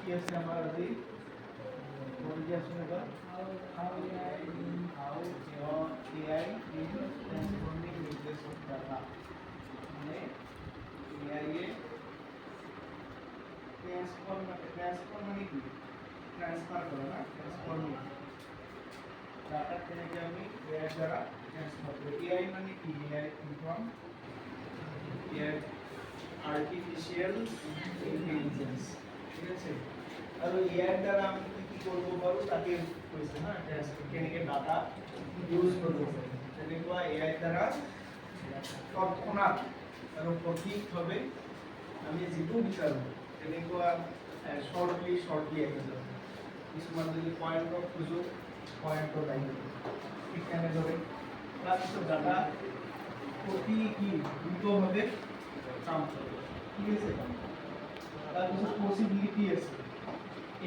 কি আছে আমাৰ আজি দিয়াচোন এবাৰ how AI is transforming uses of data মানে AI এ ট্রান্সফর্ম মানে কি ট্রান্সফার করা না ট্রান্সফর্মিং ডাটা থেকে আমি AI দ্বারা ট্রান্সফার করি AI মানে কি AI inform AI artificial intelligence ঠিক আছে আর AI দ্বারা আমি কি করব বলো তাকে কইছে না কেনেকে ডাটা ইউজ করব তেনেকুৱা AI দ্বাৰা তৎক্ষণাৎ আৰু সঠিকভাৱে আমি যিটো বিচাৰো তেনেকুৱা শৰ্টলি আহি যাব কিছুমান যদি পইণ্টত খোজো পইণ্টত আহি যাব ঠিক তেনেদৰে তাৰপিছত ডাটা অতি কি দ্ৰুতভাৱে কাম কৰে ঠিক আছে তাৰপিছত পচিবিলিটি আছে